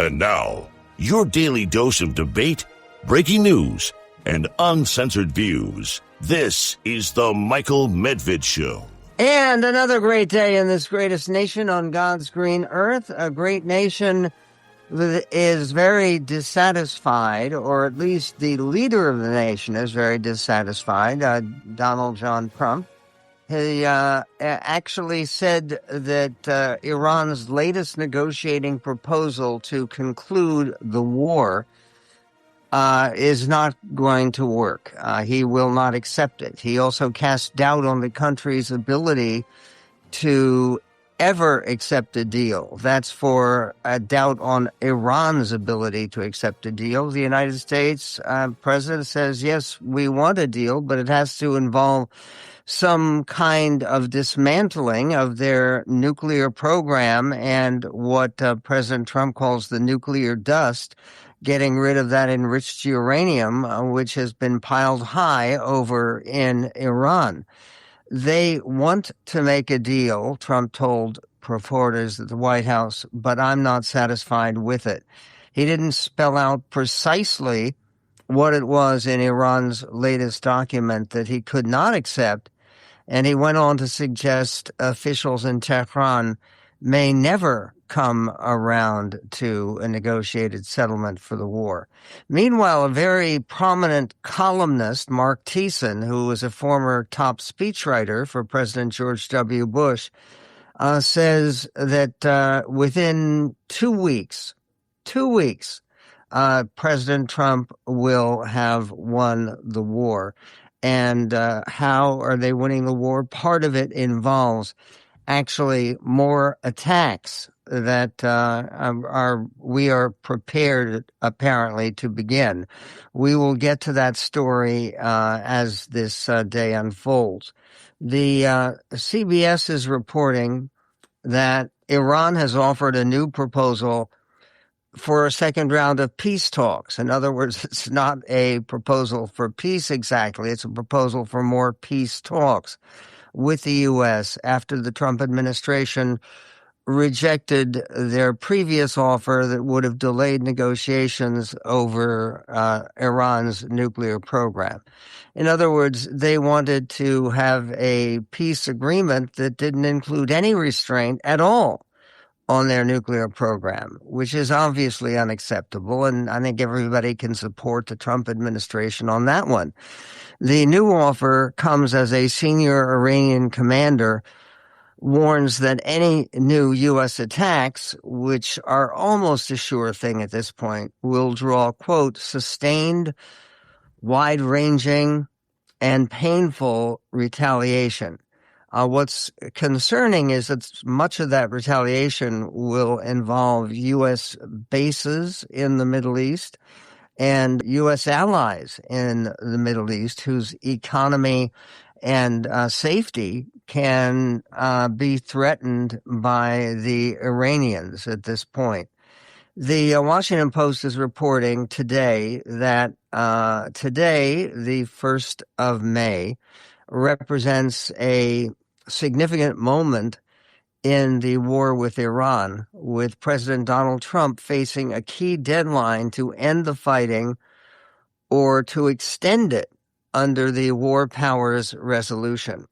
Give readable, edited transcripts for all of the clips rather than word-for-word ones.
And now, your daily dose of debate, breaking news, and uncensored views. This is the Michael Medved Show. And another great day in this greatest nation on God's green earth. A great nation that is very dissatisfied, or at least the leader of the nation is very dissatisfied, Donald John Trump. He actually said that Iran's latest negotiating proposal to conclude the war is not going to work. He will not accept it. He also cast doubt on the country's ability to ever accept a deal. That's for a doubt on Iran's ability to accept a deal. The United States president says, yes, we want a deal, but it has to involve some kind of dismantling of their nuclear program and what President Trump calls the nuclear dust, getting rid of that enriched uranium, which has been piled high over in Iran. They want to make a deal, Trump told reporters at the White House, but I'm not satisfied with it. He didn't spell out precisely what it was in Iran's latest document that he could not accept, and he went on to suggest officials in Tehran may never come around to a negotiated settlement for the war. Meanwhile, a very prominent columnist, Mark Thiessen, who was a former top speechwriter for President George W. Bush, says that within 2 weeks, President Trump will have won the war. And how are they winning the war? Part of it involves actually more attacks that we are prepared apparently to begin. We will get to that story as this day unfolds. The CBS is reporting that Iran has offered a new proposal for a second round of peace talks. In other words, it's not a proposal for peace exactly. It's a proposal for more peace talks with the U.S. after the Trump administration rejected their previous offer that would have delayed negotiations over Iran's nuclear program. In other words, they wanted to have a peace agreement that didn't include any restraint at all on their nuclear program, which is obviously unacceptable, and I think everybody can support the Trump administration on that one. The new offer comes as a senior Iranian commander warns that any new U.S. attacks, which are almost a sure thing at this point, will draw, quote, sustained, wide-ranging, and painful retaliation. What's concerning is that much of that retaliation will involve U.S. bases in the Middle East and U.S. allies in the Middle East whose economy and safety can be threatened by the Iranians at this point. The Washington Post is reporting today that today, the 1st of May, represents a significant moment in the war with Iran, with President Donald Trump facing a key deadline to end the fighting or to extend it under the War Powers Resolution.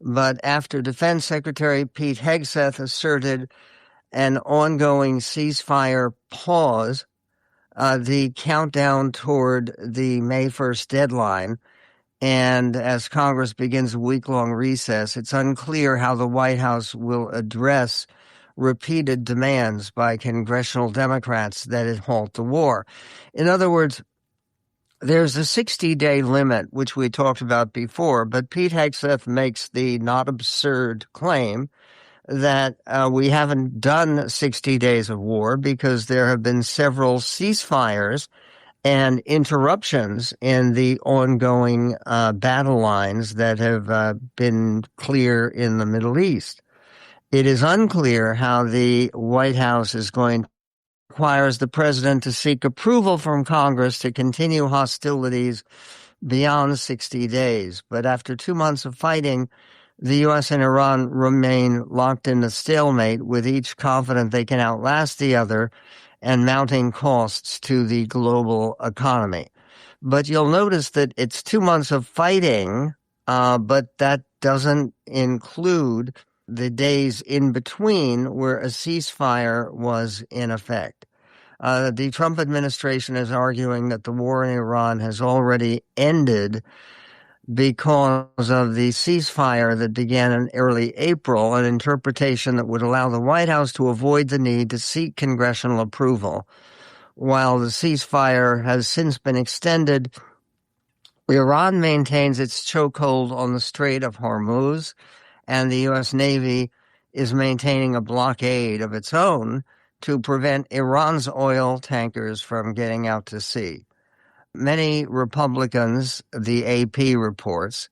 But after Defense Secretary Pete Hegseth asserted an ongoing ceasefire pause, the countdown toward the May 1st deadline, and as Congress begins a week-long recess, it's unclear how the White House will address repeated demands by congressional Democrats that it halt the war. In other words, there's a 60-day limit, which we talked about before, but Pete Hegseth makes the not absurd claim that we haven't done 60 days of war because there have been several ceasefires and interruptions in the ongoing battle lines that have been clear in the Middle East. It is unclear how the White House is going to requires the president to seek approval from Congress to continue hostilities beyond 60 days. But after 2 months of fighting, the U.S. and Iran remain locked in a stalemate, with each confident they can outlast the other and mounting costs to the global economy. But you'll notice that it's 2 months of fighting, but that doesn't include the days in between where a ceasefire was in effect. The Trump administration is arguing that the war in Iran has already ended because of the ceasefire that began in early April, an interpretation that would allow the White House to avoid the need to seek congressional approval. While the ceasefire has since been extended, Iran maintains its chokehold on the Strait of Hormuz, and the U.S. Navy is maintaining a blockade of its own to prevent Iran's oil tankers from getting out to sea. Many Republicans, the AP reports,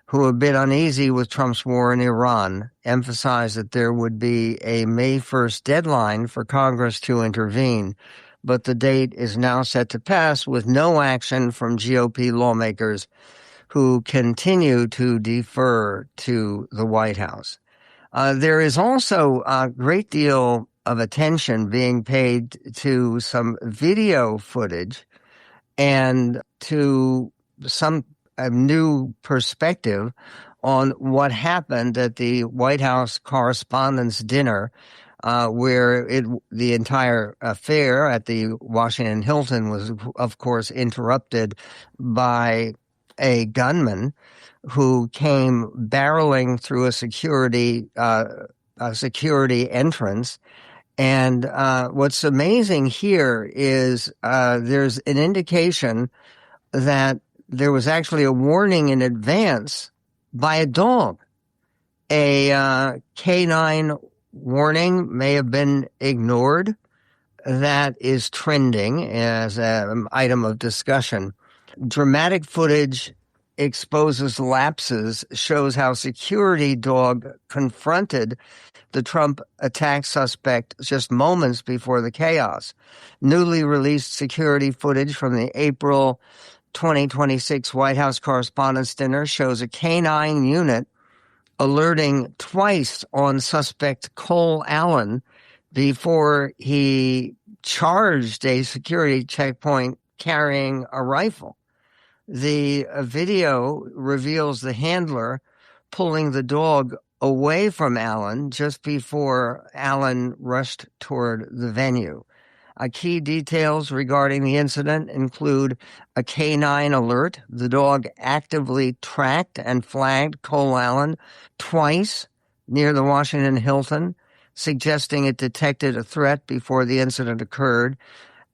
who have been uneasy with Trump's war in Iran, emphasize that there would be a May 1st deadline for Congress to intervene, but the date is now set to pass with no action from GOP lawmakers who continue to defer to the White House. There is also a great deal of attention being paid to some video footage and to some new perspective on what happened at the White House Correspondents' Dinner, where the entire affair at the Washington Hilton was, of course, interrupted by a gunman who came barreling through a security entrance. And what's amazing here is there's an indication that there was actually a warning in advance by a dog. A canine warning may have been ignored. That is trending as an item of discussion. Dramatic footage exposes lapses, shows how security dog confronted the Trump attack suspect just moments before the chaos. Newly released security footage from the April 2026 White House Correspondents' Dinner shows a canine unit alerting twice on suspect Cole Allen before he charged a security checkpoint carrying a rifle. The video reveals the handler pulling the dog away from Allen just before Allen rushed toward the venue. Key details regarding the incident include a canine alert. The dog actively tracked and flagged Cole Allen twice near the Washington Hilton, suggesting it detected a threat before the incident occurred.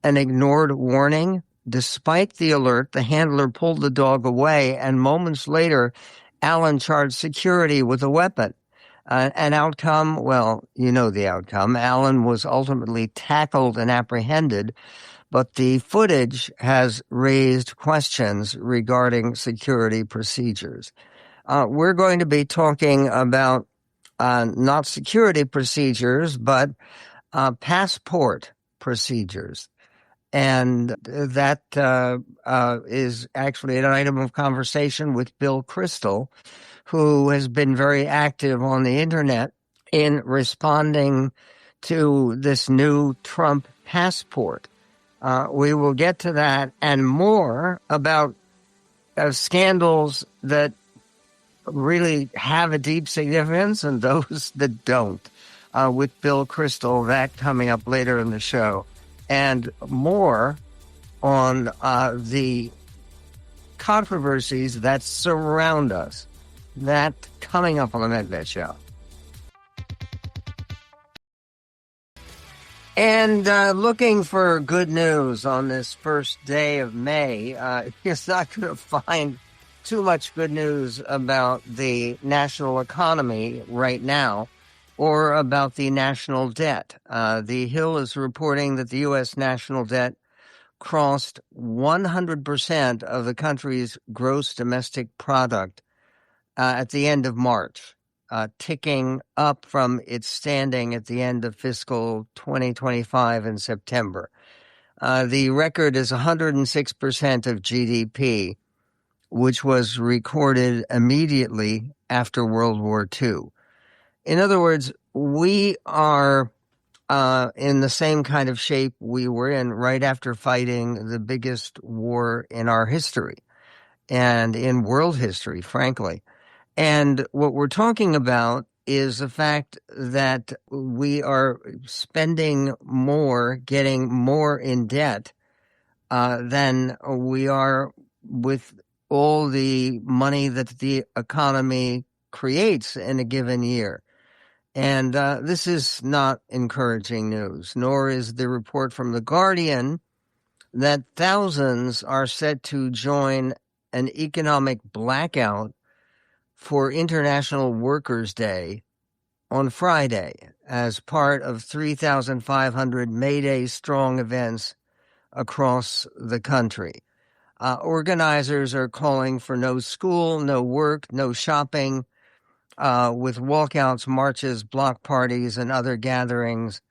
An ignored warning. Despite the alert, the handler pulled the dog away, and moments later, Allen charged security with a weapon. An outcome, well, you know the outcome. Allen was ultimately tackled and apprehended, but the footage has raised questions regarding security procedures. We're going to be talking about not security procedures, but passport procedures. And that is actually an item of conversation with Bill Kristol, who has been very active on the internet in responding to this new Trump passport. We will get to that and more about scandals that really have a deep significance and those that don't, with Bill Kristol, that coming up later in the show. And more on the controversies that surround us. That coming up on the Medved Show. And looking for good news on this first day of May, you're not going to find too much good news about the national economy right now or about the national debt. The Hill is reporting that the U.S. national debt crossed 100% of the country's gross domestic product at the end of March, ticking up from its standing at the end of fiscal 2025 in September. The record is 106% of GDP, which was recorded immediately after World War II. In other words, we are in the same kind of shape we were in right after fighting the biggest war in our history and in world history, frankly. And what we're talking about is the fact that we are spending more, getting more in debt than we are with all the money that the economy creates in a given year. And this is not encouraging news, nor is the report from The Guardian that thousands are set to join an economic blackout for International Workers' Day on Friday as part of 3,500 May Day strong events across the country. Organizers are calling for no school, no work, no shopping, with walkouts, marches, block parties, and other gatherings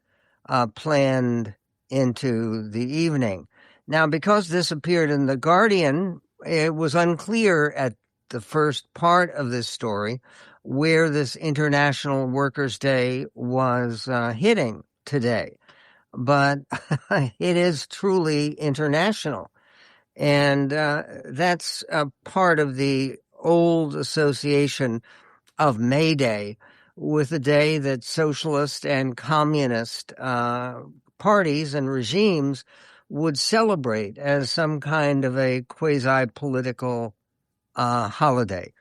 planned into the evening. Now, because this appeared in The Guardian, it was unclear at the first part of this story where this International Workers' Day was hitting today. But it is truly international. And that's part of the old association of May Day with the day that socialist and communist parties and regimes would celebrate as some kind of a quasi-political holiday.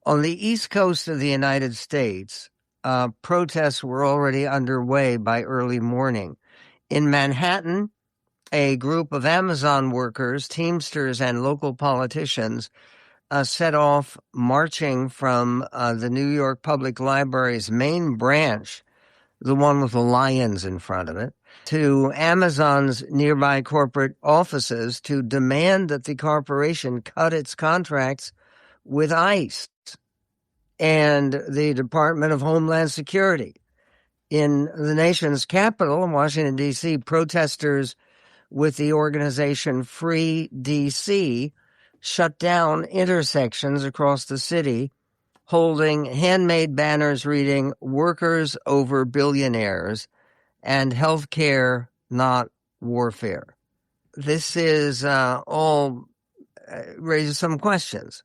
On the East Coast of the United States, protests were already underway by early morning. In Manhattan, a group of Amazon workers, Teamsters, and local politicians set off marching from the New York Public Library's main branch, the one with the lions in front of it, to Amazon's nearby corporate offices to demand that the corporation cut its contracts with ICE and the Department of Homeland Security. In the nation's capital, in Washington, D.C., protesters with the organization Free D.C. shut down intersections across the city, holding handmade banners reading "Workers over Billionaires" and "Healthcare, not warfare." This is all raises some questions.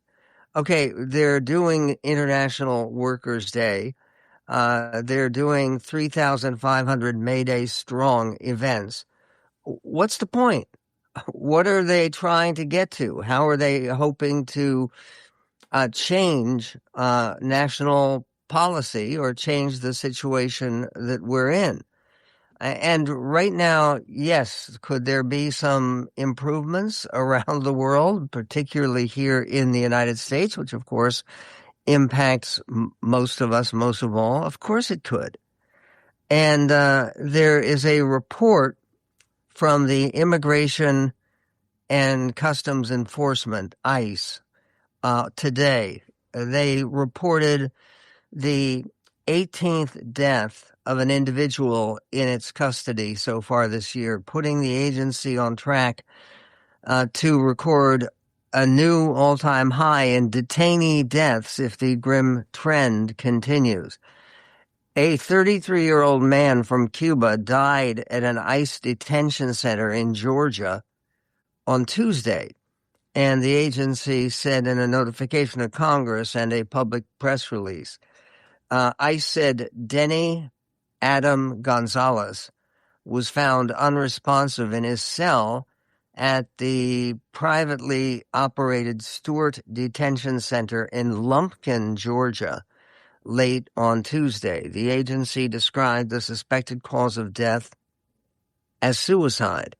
Okay, they're doing International Workers' Day. They're doing 3,500 May Day strong events. What's the point? What are they trying to get to? How are they hoping to change national policy or change the situation that we're in? And right now, yes, could there be some improvements around the world, particularly here in the United States, which of course impacts most of us, most of all? Of course it could. And there is a report from the Immigration and Customs Enforcement, ICE, today. They reported the 18th death of an individual in its custody so far this year, putting the agency on track to record a new all-time high in detainee deaths if the grim trend continues. A 33-year-old man from Cuba died at an ICE detention center in Georgia on Tuesday, and the agency said in a notification to Congress and a public press release. ICE said Denny Adam Gonzalez was found unresponsive in his cell at the privately operated Stewart Detention Center in Lumpkin, Georgia, late on Tuesday. The agency described the suspected cause of death as suicide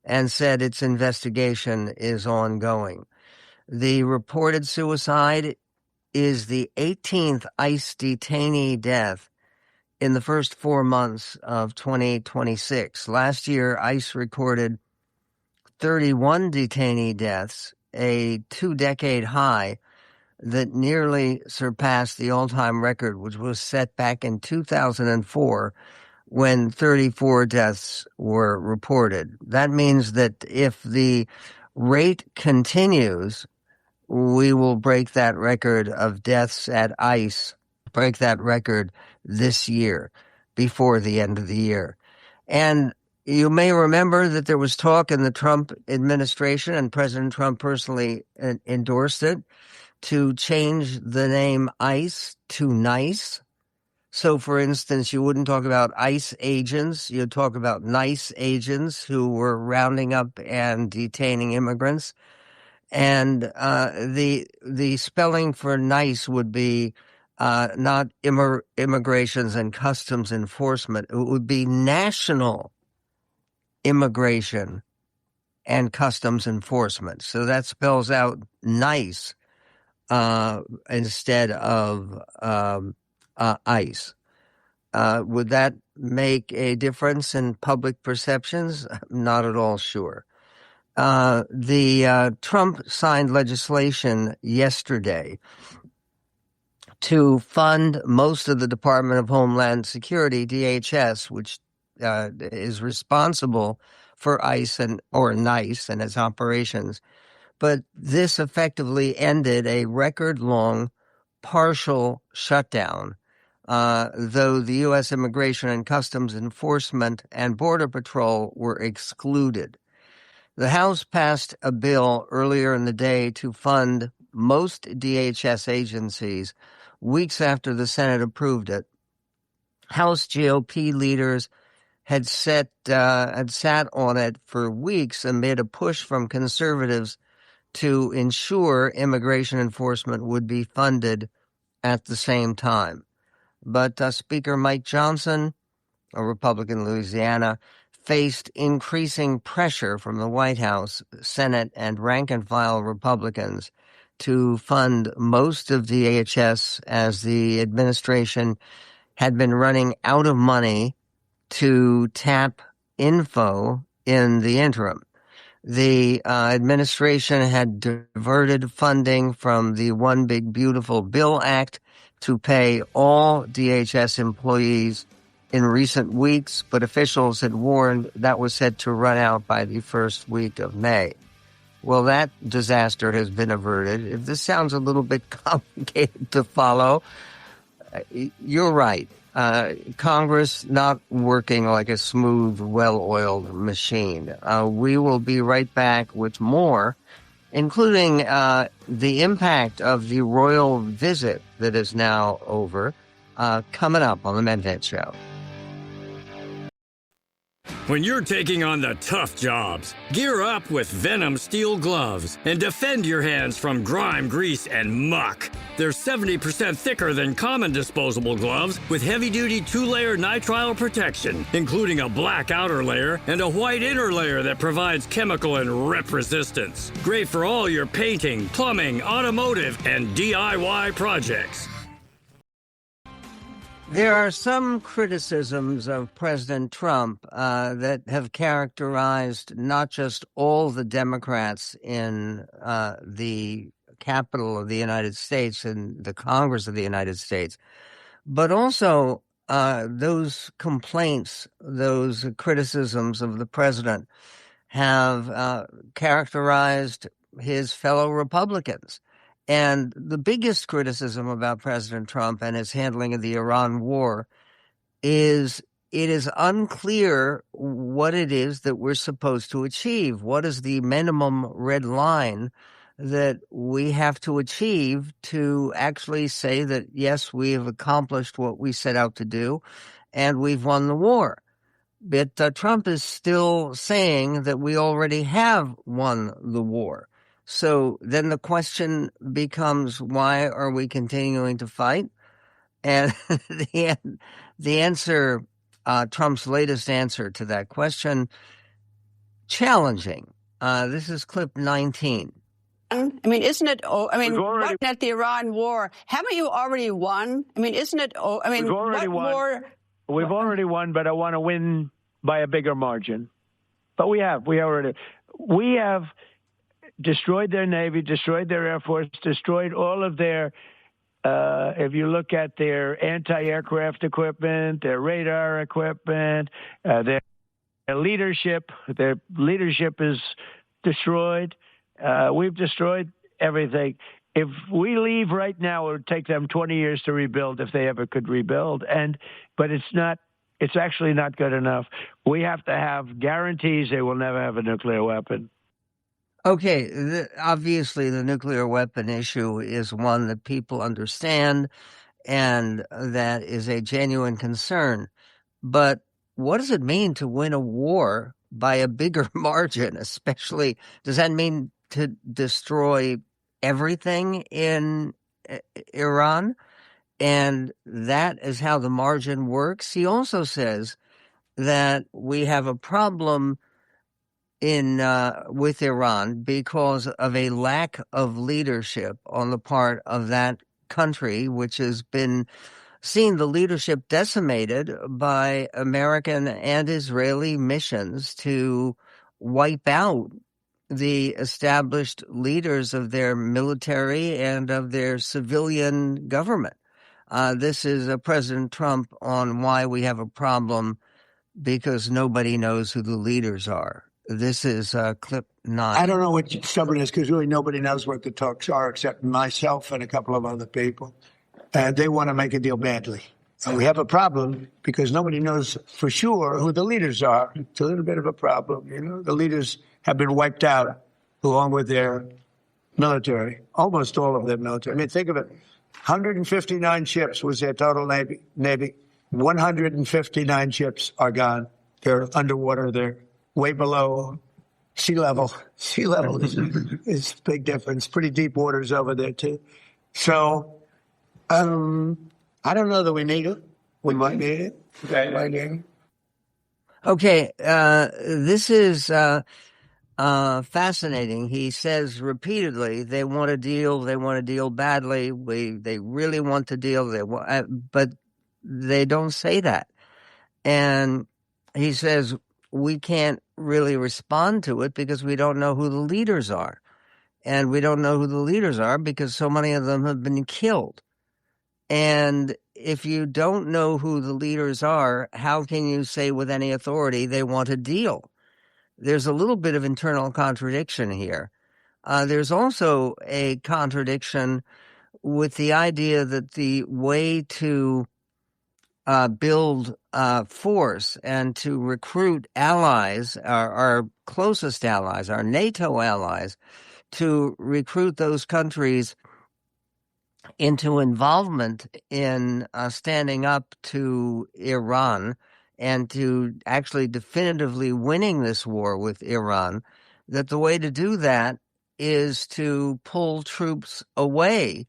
and said its investigation is ongoing. The reported suicide is the 18th ICE detainee death in the first 4 months of 2026. Last year, ICE recorded 31 detainee deaths, a 2-decade high that nearly surpassed the all-time record, which was set back in 2004 when 34 deaths were reported. That means that if the rate continues, we will break that record of deaths at ICE, break that record this year, before the end of the year. And you may remember that there was talk in the Trump administration, and President Trump personally endorsed it, to change the name ICE to NICE. So, for instance, you wouldn't talk about ICE agents. You'd talk about NICE agents who were rounding up and detaining immigrants. And the spelling for NICE would be not Immigrations and Customs Enforcement. It would be National Immigration and Customs Enforcement. So that spells out NICE instead of ICE. Would that make a difference in public perceptions? Not at all sure. Trump signed legislation yesterday to fund most of the Department of Homeland Security, DHS, which is responsible for ICE or NICE and its operations. But this effectively ended a record-long partial shutdown, though the U.S. Immigration and Customs Enforcement and Border Patrol were excluded. The House passed a bill earlier in the day to fund most DHS agencies weeks after the Senate approved it. House GOP leaders had sat on it for weeks amid a push from conservatives to ensure immigration enforcement would be funded at the same time. But Speaker Mike Johnson, a Republican in Louisiana, faced increasing pressure from the White House, Senate, and rank-and-file Republicans to fund most of DHS as the administration had been running out of money to tap info in the interim. The administration had diverted funding from the One Big Beautiful Bill Act to pay all DHS employees in recent weeks, but officials had warned that was set to run out by the first week of May. Well, that disaster has been averted. If this sounds a little bit complicated to follow, you're right. Congress not working like a smooth, well-oiled machine. We will be right back with more, including the impact of the royal visit that is now over, coming up on the Medved Show. When you're taking on the tough jobs, gear up with Venom Steel Gloves and defend your hands from grime, grease, and muck. They're 70% thicker than common disposable gloves with heavy-duty 2-layer nitrile protection, including a black outer layer and a white inner layer that provides chemical and rip resistance. Great for all your painting, plumbing, automotive, and DIY projects. There are some criticisms of President Trump that have characterized not just all the Democrats in the Capitol of the United States and the Congress of the United States, but also those complaints, those criticisms of the president have characterized his fellow Republicans. And the biggest criticism about President Trump and his handling of the Iran war is it is unclear what it is that we're supposed to achieve. What is the minimum red line that we have to achieve to actually say that, yes, we have accomplished what we set out to do and we've won the war? But Trump is still saying that we already have won the war. So then the question becomes, why are we continuing to fight? And the answer, Trump's latest answer to that question, challenging. This is clip 19. I mean, isn't it? Looking at the Iran war, haven't you already won? I mean, isn't it? I mean, we've already won. We've already won, but I want to win by a bigger margin. But we have destroyed their Navy, destroyed their Air Force, destroyed all of their, if you look at their anti-aircraft equipment, their radar equipment, their leadership is destroyed. We've destroyed everything. If we leave right now, it would take them 20 years to rebuild if they ever could rebuild. But it's not It's actually not good enough. We have to have guarantees they will never have a nuclear weapon. Okay, obviously the nuclear weapon issue is one that people understand, and that is a genuine concern. But what does it mean to win a war by a bigger margin? Especially, does that mean to destroy everything in Iran? And that is how the margin works. He also says that we have a problem with Iran because of a lack of leadership on the part of that country, which has been seen the leadership decimated by American and Israeli missions to wipe out the established leaders of their military and of their civilian government. This is President Trump on why we have a problem because nobody knows who the leaders are. This is clip 9. I don't know what stubborn is because really nobody knows what the talks are except myself and a couple of other people. They want to make a deal badly. And we have a problem because nobody knows for sure who the leaders are. It's a little bit of a problem. You know, the leaders have been wiped out along with their military, almost all of their military. I mean, think of it. 159 ships was their total Navy. 159 ships are gone. They're underwater. They're way below sea level. Sea level is a big difference. Pretty deep waters over there, too. So I don't know that we need it. We might need it. Okay, this is fascinating. He says repeatedly they want a deal. They want a deal badly. They really want the deal. But they don't say that. And he says we can't really respond to it because we don't know who the leaders are. And we don't know who the leaders are because so many of them have been killed. And if you don't know who the leaders are, how can you say with any authority they want a deal? There's a little bit of internal contradiction here. There's also a contradiction with the idea that the way to build force and to recruit allies, our closest allies, our NATO allies, to recruit those countries into involvement in standing up to Iran and to actually definitively winning this war with Iran, that the way to do that is to pull troops away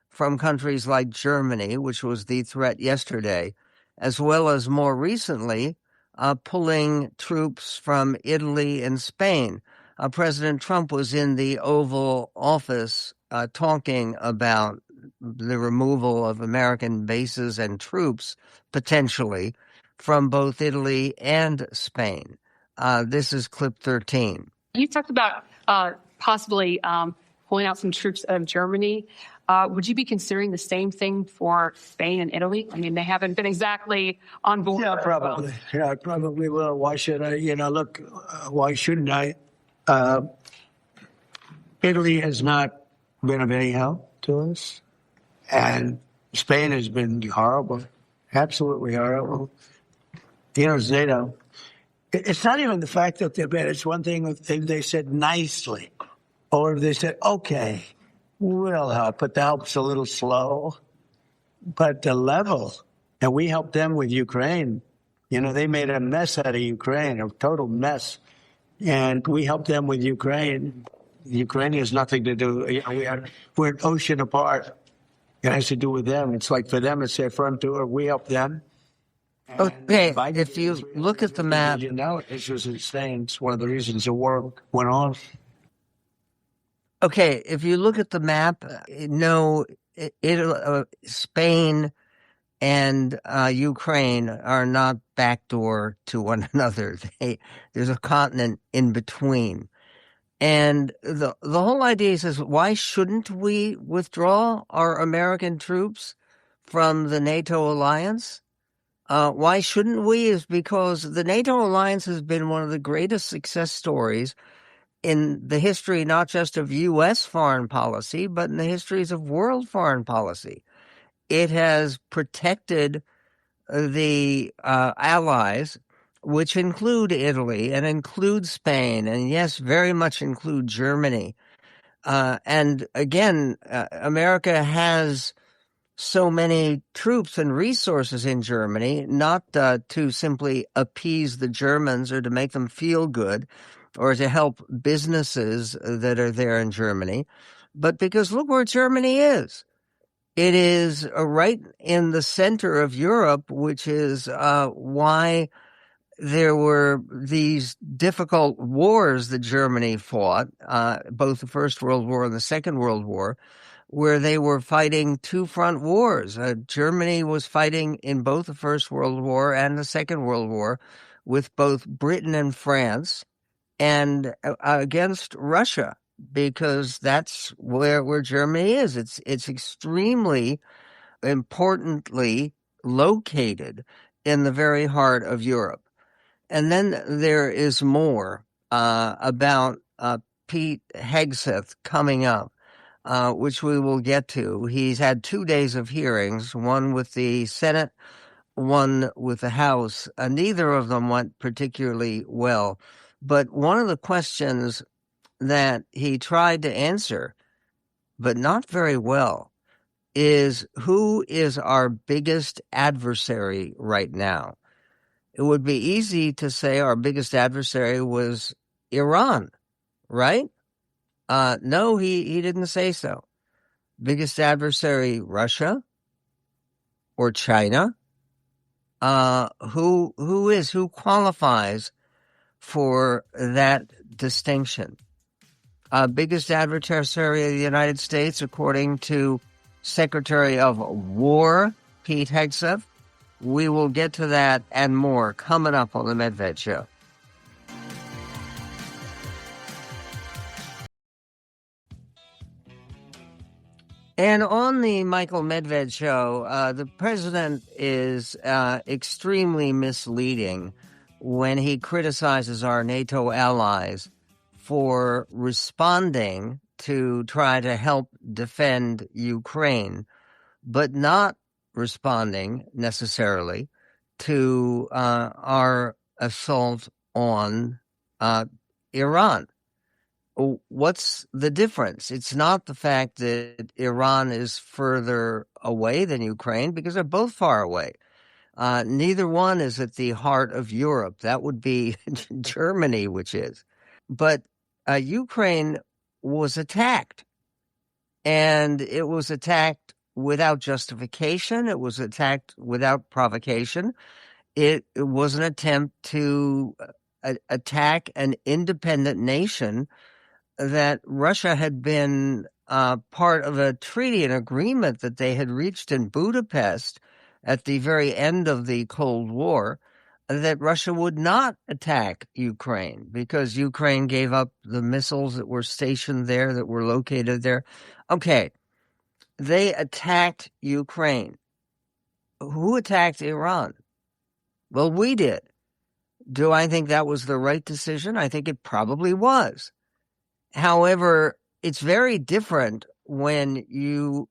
from countries like Germany, which was the threat yesterday, as well as more recently pulling troops from Italy and Spain. President Trump was in the Oval Office talking about the removal of American bases and troops, potentially, from both Italy and Spain. This is clip 13. You talked about possibly pulling out some troops out of Germany. Would you be considering the same thing for Spain and Italy? I mean, they haven't been exactly on board. Yeah, probably. Yeah, I probably will. Why should I? Look, why shouldn't I? Italy has not been of any help to us. And Spain has been horrible, absolutely horrible. It's NATO. It's not even the fact that they're bad. It's one thing if they said nicely, or if they said, okay, we'll help, but the help's a little slow. But the level, and we helped them with Ukraine. They made a mess out of Ukraine, a total mess. And we helped them with Ukraine. Ukraine has nothing to do. We're an ocean apart. It has to do with them. It's like for them, it's their front door. We help them. Okay, if you look at the map. This was insane. It's one of the reasons the war went on. Okay, if you look at the map, no, Spain and Ukraine are not backdoor to one another. There's a continent in between. And the whole idea is, why shouldn't we withdraw our American troops from the NATO alliance? Why shouldn't we? Is because the NATO alliance has been one of the greatest success stories in the history, not just of U.S. foreign policy, but in the histories of world foreign policy. It has protected the allies, which include Italy and include Spain, and yes, very much include Germany. And again, America has so many troops and resources in Germany, not to simply appease the Germans or to make them feel good or to help businesses that are there in Germany, but because look where Germany is. It is right in the center of Europe, which is why there were these difficult wars that Germany fought, both the First World War and the Second World War, where they were fighting two front wars. Germany was fighting in both the First World War and the Second World War with both Britain and France and against Russia, because that's where Germany is. It's extremely importantly located in the very heart of Europe. And then there is more about Pete Hegseth coming up, which we will get to. He's had 2 days of hearings, one with the Senate, one with the House. Neither of them went particularly well. But one of the questions that he tried to answer, but not very well, is who is our biggest adversary right now? It would be easy to say our biggest adversary was Iran, right? No, he didn't say so. Biggest adversary, Russia or China? Who qualifies for that distinction? Biggest adversary of the United States, according to Secretary of War Pete Hegseth. We will get to that and more coming up on the Medved Show. And on the Michael Medved Show, the president is extremely misleading when he criticizes our NATO allies for responding to try to help defend Ukraine, but not responding necessarily to our assault on Iran. What's the difference? It's not the fact that Iran is further away than Ukraine, because they're both far away. Neither one is at the heart of Europe. That would be Germany, which is. But Ukraine was attacked, and it was attacked without justification. It was attacked without provocation. It was an attempt to attack an independent nation that Russia had been part of a treaty, an agreement that they had reached in Budapest at the very end of the Cold War, that Russia would not attack Ukraine because Ukraine gave up the missiles that were stationed there, that were located there. Okay, they attacked Ukraine. Who attacked Iran? Well, we did. Do I think that was the right decision? I think it probably was. However, it's very different when you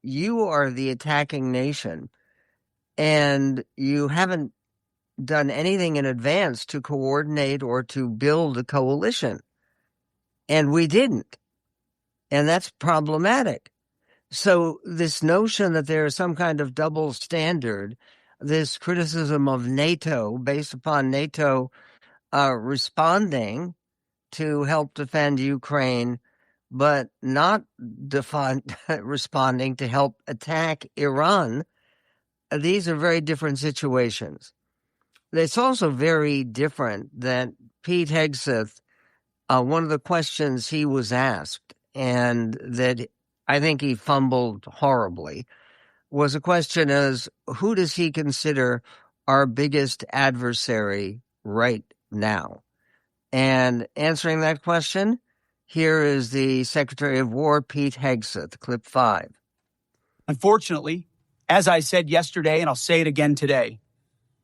are the attacking nation and you haven't done anything in advance to coordinate or to build a coalition. And we didn't. And that's problematic. So this notion that there is some kind of double standard, this criticism of NATO based upon NATO responding to help defend Ukraine, but not responding to help attack Iran, these are very different situations. It's also very different that Pete Hegseth, one of the questions he was asked, and that I think he fumbled horribly, was a question as, who does he consider our biggest adversary right now? And answering that question, here is the Secretary of War, Pete Hegseth, clip 5. Unfortunately, as I said yesterday, and I'll say it again today,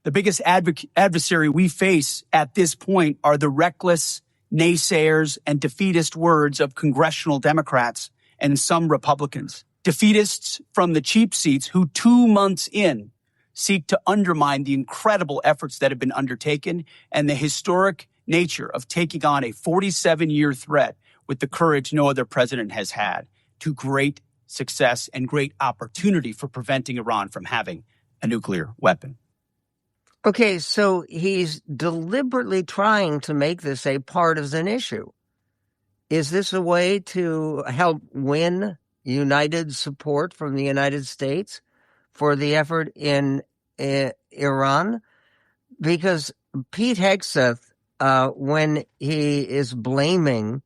the biggest adversary we face at this point are the reckless naysayers and defeatist words of congressional Democrats and some Republicans. Defeatists from the cheap seats who 2 months in seek to undermine the incredible efforts that have been undertaken and the historic nature of taking on a 47-year threat with the courage no other president has had, to great success and great opportunity for preventing Iran from having a nuclear weapon. Okay, so he's deliberately trying to make this a partisan issue. Is this a way to help win united support from the United States for the effort in Iran? Because Pete Hegseth, when he is blaming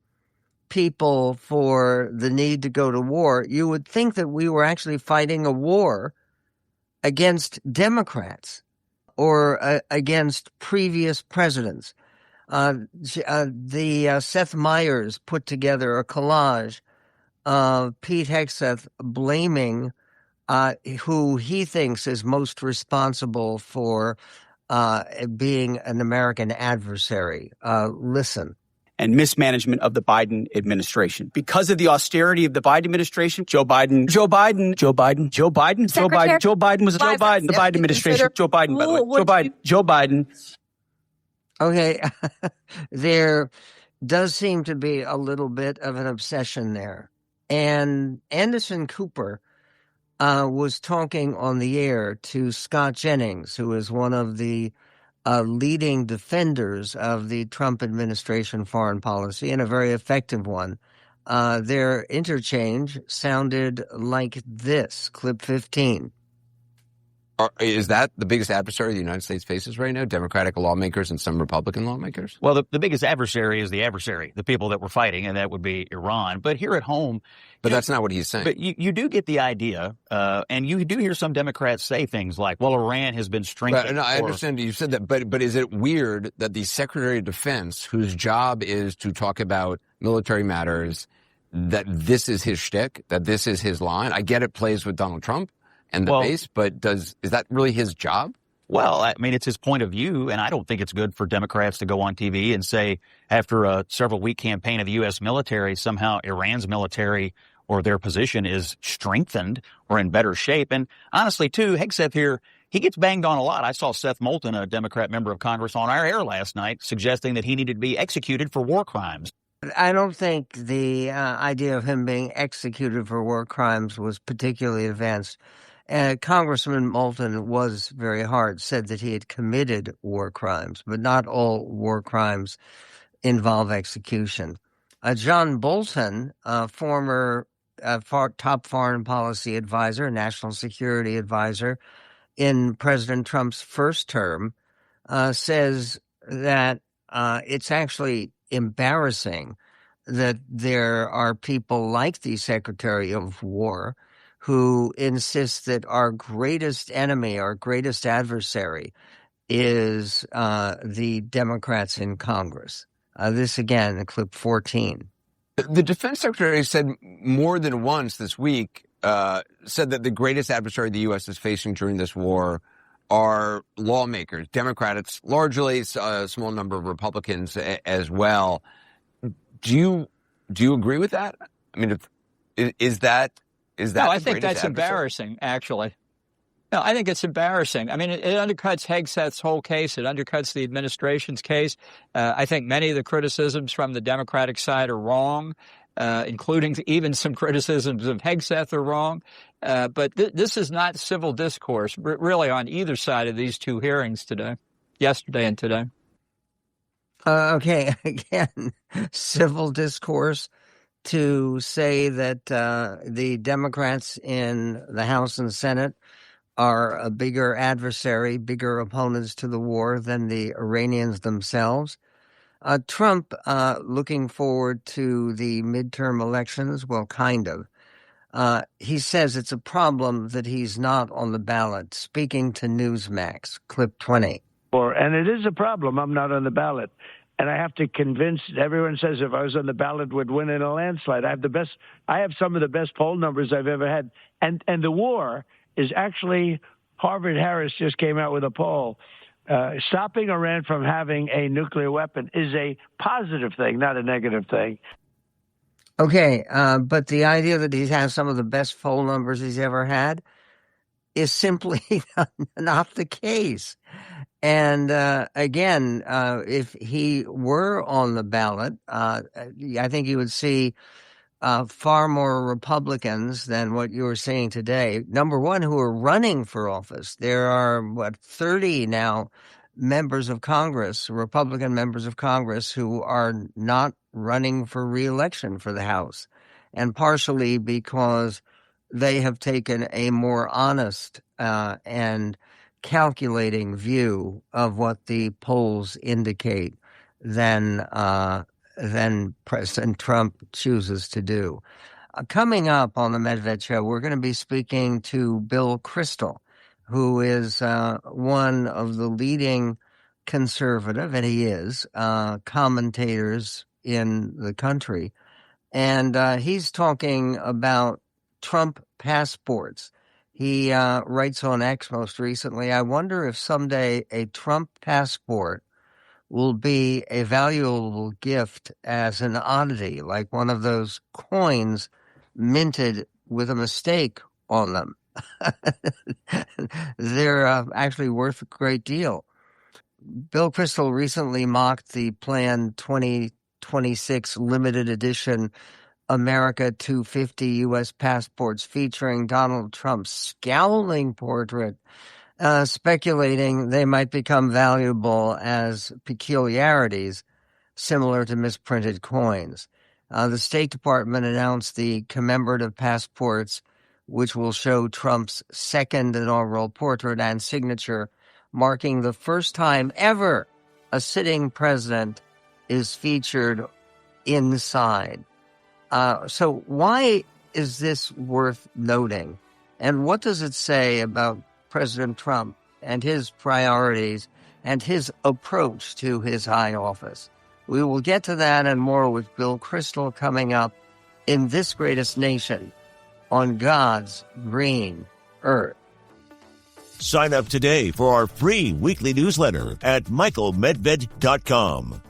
people for the need to go to war, you would think that we were actually fighting a war against Democrats or against previous presidents. Seth Meyers put together a collage of Pete Hegseth blaming who he thinks is most responsible for being an American adversary. Listen. And mismanagement of the Biden administration. Because of the austerity of the Biden administration, Joe Biden was Joe Biden, the Biden administration, Joe Biden, by the way, Joe Biden. Okay, there does seem to be a little bit of an obsession there. And Anderson Cooper was talking on the air to Scott Jennings, who is one of the leading defenders of the Trump administration foreign policy and a very effective one. Their interchange sounded like this, clip 15. Is that the biggest adversary the United States faces right now, Democratic lawmakers and some Republican lawmakers? Well, the biggest adversary is the adversary, the people that we're fighting, and that would be Iran. But here at home... But that's not what he's saying. But you do get the idea, and you do hear some Democrats say things like, well, Iran has been strengthened. I understand you said that, but is it weird that the Secretary of Defense, whose job is to talk about military matters, that this is his shtick, that this is his line? I get it plays with Donald Trump and the base, but is that really his job? Well, I mean, it's his point of view, and I don't think it's good for Democrats to go on TV and say, after a several-week campaign of the U.S. military, somehow Iran's military or their position is strengthened or in better shape. And honestly, too, Hegseth here, he gets banged on a lot. I saw Seth Moulton, a Democrat member of Congress, on our air last night, suggesting that he needed to be executed for war crimes. I don't think the idea of him being executed for war crimes was particularly advanced. Congressman Moulton was very hard, said that he had committed war crimes, but not all war crimes involve execution. John Bolton, former top foreign policy advisor, national security advisor in President Trump's first term, says that it's actually embarrassing that there are people like the Secretary of War who insist that our greatest enemy, our greatest adversary is the Democrats in Congress. This again, in clip 14. The defense secretary said more than once this week, said that the greatest adversary the U.S. is facing during this war are lawmakers, Democrats, largely a small number of Republicans as well. Do you agree with that? I mean, is that? No, I think that's embarrassing, actually. No, I think it's embarrassing. I mean, it undercuts Hegseth's whole case. It undercuts the administration's case. I think many of the criticisms from the Democratic side are wrong, including even some criticisms of Hegseth are wrong. But this is not civil discourse, really, on either side of these two hearings today, yesterday and today. Okay, again, civil discourse to say that the Democrats in the House and Senate are a bigger adversary, bigger opponents to the war than the Iranians themselves. Trump, looking forward to the midterm elections, well, kind of. He says it's a problem that he's not on the ballot, speaking to Newsmax, clip 20. And it is a problem. I'm not on the ballot. And I have to convince, everyone says if I was on the ballot would win in a landslide. I have some of the best poll numbers I've ever had. And the war is actually, Harvard-Harris just came out with a poll. Stopping Iran from having a nuclear weapon is a positive thing, not a negative thing. Okay, but the idea that he has some of the best poll numbers he's ever had, is simply not the case. And again, if he were on the ballot, I think you would see far more Republicans than what you were seeing today. Number one, who are running for office. There are, 30 now members of Congress, Republican members of Congress, who are not running for re-election for the House. And partially because they have taken a more honest and calculating view of what the polls indicate than President Trump chooses to do. Coming up on the Medved Show, we're going to be speaking to Bill Kristol, who is one of the leading conservative, and he is, commentators in the country. And he's talking about Trump passports. He writes on X most recently, I wonder if someday a Trump passport will be a valuable gift as an oddity, like one of those coins minted with a mistake on them. They're actually worth a great deal. Bill Kristol recently mocked the planned 2026 limited edition America 250 U.S. passports featuring Donald Trump's scowling portrait, speculating they might become valuable as peculiarities similar to misprinted coins. The State Department announced the commemorative passports, which will show Trump's second inaugural portrait and signature, marking the first time ever a sitting president is featured inside. So why is this worth noting? And what does it say about President Trump and his priorities and his approach to his high office? We will get to that and more with Bill Kristol coming up in This Greatest Nation on God's green earth. Sign up today for our free weekly newsletter at michaelmedved.com.